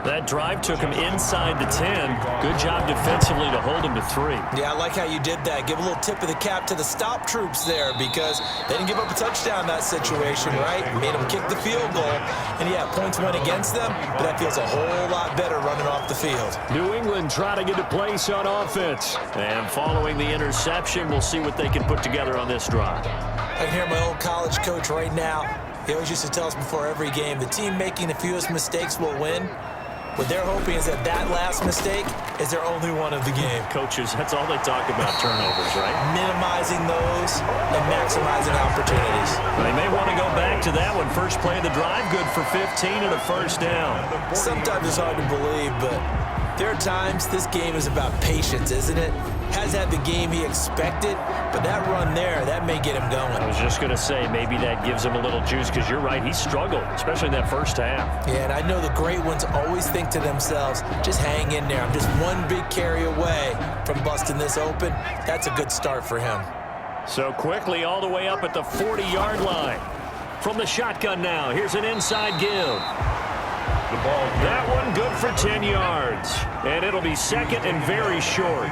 That drive took him inside the 10. Good job defensively to hold him to 3. Yeah, I like how you did that. Give a little tip of the cap to the stop troops there because they didn't give up a touchdown in that situation, right? Made them kick the field goal. And, yeah, points went against them, but that feels a whole lot better running off the field. New England trying to get a place on offense. And following the interception, we'll see what they can put together on this drive. I can hear my old college coach right now. He always used to tell us before every game, the team making the fewest mistakes will win. What they're hoping is that last mistake is their only one of the game. Coaches, that's all they talk about, turnovers, right? Minimizing those and maximizing opportunities. Well, they may want to go back to that one. First play of the drive, good for 15 and a 1st down. Sometimes it's hard to believe, but there are times this game is about patience, isn't it? Hasn't had the game he expected, but that run there, that may get him going. I was just going to say, maybe that gives him a little juice because you're right, he struggled, especially in that first half. Yeah, and I know the great ones always think to themselves, just hang in there. I'm just one big carry away from busting this open. That's a good start for him. So quickly all the way up at the 40-yard line. From the shotgun now, here's an inside give. That one good for 10 yards. And it'll be 2nd and very short.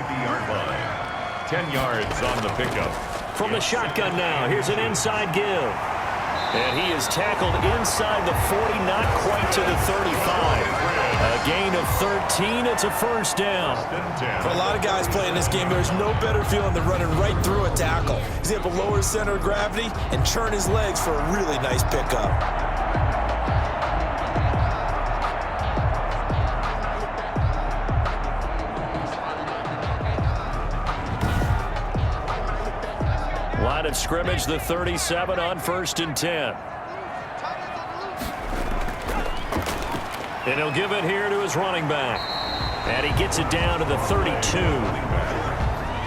10 yards on the pickup. From the shotgun now, here's an inside give. And he is tackled inside the 40, not quite to the 35. A gain of 13, it's a 1st down. For a lot of guys playing this game, there's no better feeling than running right through a tackle. He's able to lower his center of gravity and churn his legs for a really nice pickup. Line of scrimmage, the 37 on 1st and 10. And he'll give it here to his running back. And he gets it down to the 32.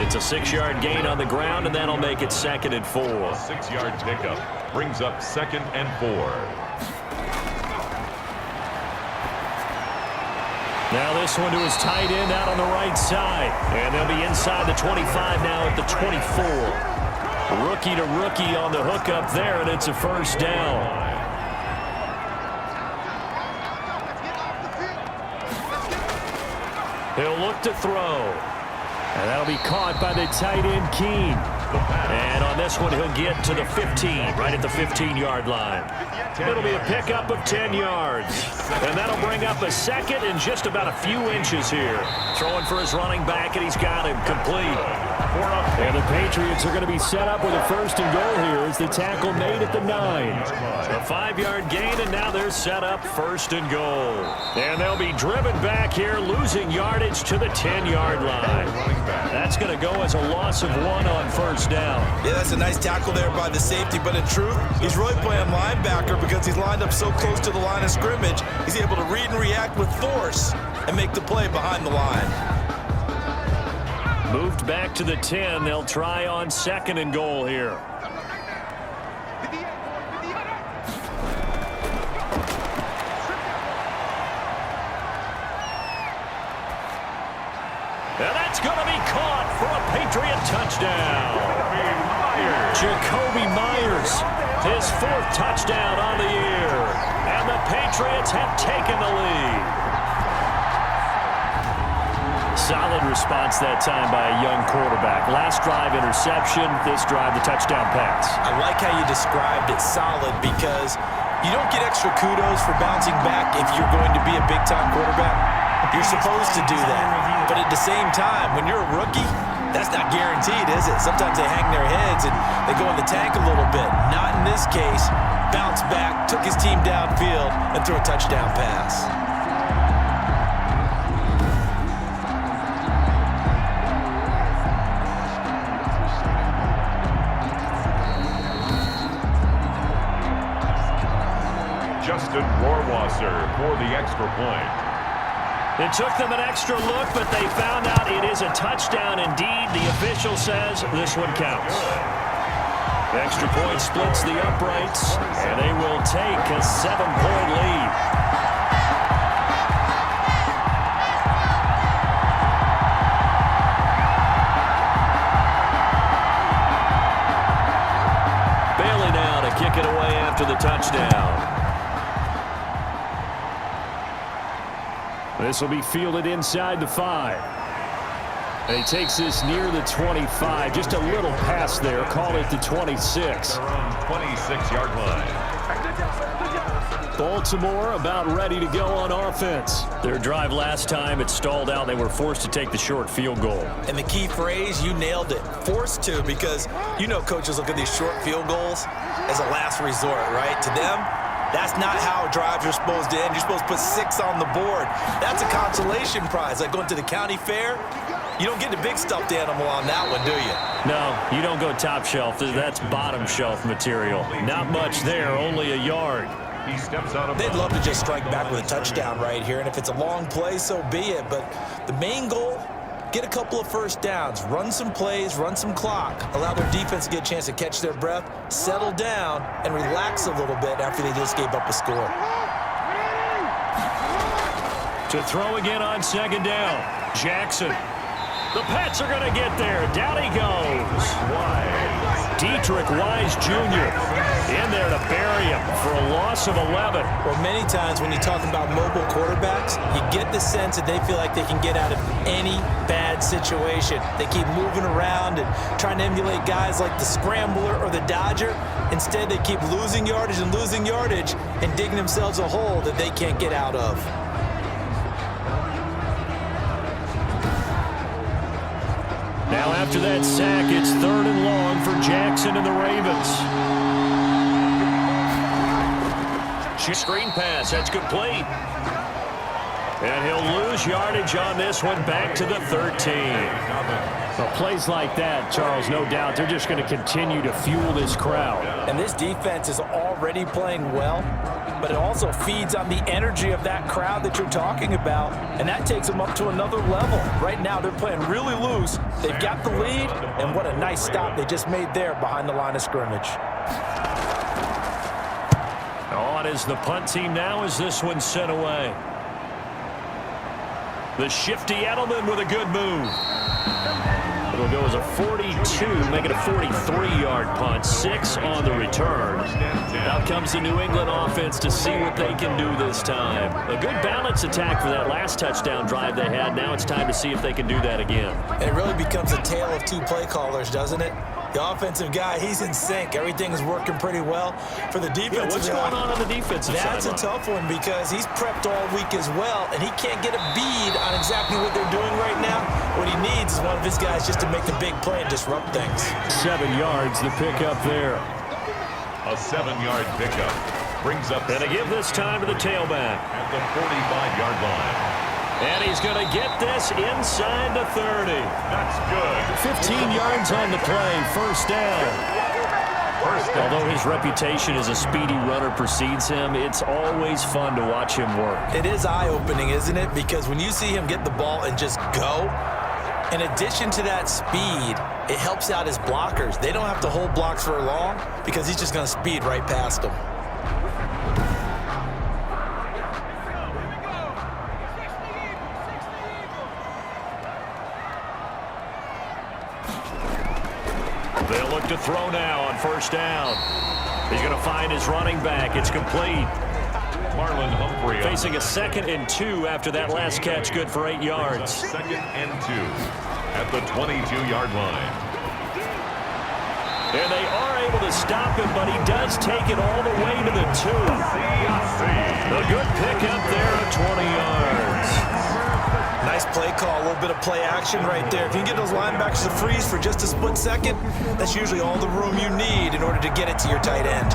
It's a 6-yard gain on the ground, and that'll make it 2nd and 4. 6-yard pickup brings up 2nd and 4. Now this one to his tight end out on the right side. And they'll be inside the 25 now at the 24. Rookie to rookie on the hookup there, and it's a 1st down. He'll look to throw. And that'll be caught by the tight end, Keene. And on this one, he'll get to the 15, right at the 15-yard line. It'll be a pickup of 10 yards. And that'll bring up a 2nd and just about a few inches here. Throwing for his running back, and he's got him complete. And the Patriots are going to be set up with a 1st and goal here as the tackle made at the 9. A 5-yard gain, and now they're set up 1st and goal. And they'll be driven back here, losing yardage to the 10-yard line. That's going to go as a loss of 1 on 1st down. Yeah, that's a nice tackle there by the safety, but in truth, he's really playing linebacker because he's lined up so close to the line of scrimmage, he's able to read and react with force and make the play behind the line. Moved back to the 10. They'll try on 2nd and goal here. And that's going to be caught for a Patriot touchdown. Jacoby Myers, his 4th touchdown on the year. And the Patriots have taken the lead. Solid response that time by a young quarterback. Last drive, interception. This drive, the touchdown pass. I like how you described it, solid, because you don't get extra kudos for bouncing back if you're going to be a big-time quarterback. You're supposed to do that. But at the same time, when you're a rookie, that's not guaranteed, is it? Sometimes they hang their heads and they go in the tank a little bit. Not in this case. Bounced back, took his team downfield, and threw a touchdown pass. Justin Rohrwasser for the extra point. It took them an extra look, but they found out it is a touchdown indeed. The official says this one counts. The extra point splits the uprights, and they will take a 7-point lead. Bailey now to kick it away after the touchdown. This will be fielded inside the 5. And he takes this near the 25. Just a little pass there. Call it the 26. Around 26-yard line. Baltimore about ready to go on offense. Their drive last time, it stalled out. They were forced to take the short field goal. And the key phrase, you nailed it. Forced to, because you know coaches look at these short field goals as a last resort, right? To them, that's not how drives are supposed to end. You're supposed to put 6 on the board. That's a consolation prize. Like going to the county fair, you don't get the big stuffed animal on that one, do you? No, you don't go top shelf. That's bottom shelf material. Not much there, only a yard. He steps out of They'd bounds. love to just strike back with a touchdown right here, and if it's a long play, so be it. But the main goal, get a couple of first downs, run some plays, run some clock, allow their defense to get a chance to catch their breath, settle down, and relax a little bit after they just gave up a score. To throw again on 2nd down. Jackson. The Pats are going to get there. Down he goes. Dietrich Wise Jr. in there to bury him for a loss of 11. Well, many times when you talk about mobile quarterbacks, you get the sense that they feel like they can get out of any bad situation. They keep moving around and trying to emulate guys like the Scrambler or the Dodger. Instead, they keep losing yardage and digging themselves a hole that they can't get out of. Now after that sack, it's 3rd and long for Jackson and the Ravens. Screen pass, that's complete. And he'll lose yardage on this one, back to the 13. Well, plays like that, Charles, no doubt, they're just going to continue to fuel this crowd. And this defense is already playing well, but it also feeds on the energy of that crowd that you're talking about, and that takes them up to another level. Right now, they're playing really loose. They've got the lead, and what a nice stop they just made there behind the line of scrimmage. On is the punt team now as this one's sent away. The shifty Edelman with a good move. It'll go as a 42, make it a 43-yard punt, 6 on the return. Out comes the New England offense to see what they can do this time. A good balance attack for that last touchdown drive they had. Now it's time to see if they can do that again. And it really becomes a tale of 2 play callers, doesn't it? The offensive guy, he's in sync. Everything is working pretty well. For the defensive what's going on the defensive side? That's a tough one because he's prepped all week as well, and he can't get a bead on exactly what they're doing right now. What he needs is one of his guys just to make the big play and disrupt things. 7 yards, the pickup there. A 7-yard pickup brings up. And to give this time to the tailback. At the 45-yard line. And he's going to get this inside the 30. That's good. 15 yards on the play, first down. Although his reputation as a speedy runner precedes him, it's always fun to watch him work. It is eye-opening, isn't it? Because when you see him get the ball and just go, in addition to that speed, it helps out his blockers. They don't have to hold blocks for long because he's just going to speed right past them. They'll look to throw now on first down. He's going to find his running back. It's complete. Marlon Humphrey Facing a 2nd and 2 after that last catch, good for 8 yards. 2nd and 2 at the 22-yard line. And they are able to stop him, but he does take it all the way to the 2. A good pickup there of 20 yards. Nice play call, a little bit of play action right there. If you can get those linebackers to freeze for just a split second, that's usually all the room you need in order to get it to your tight end.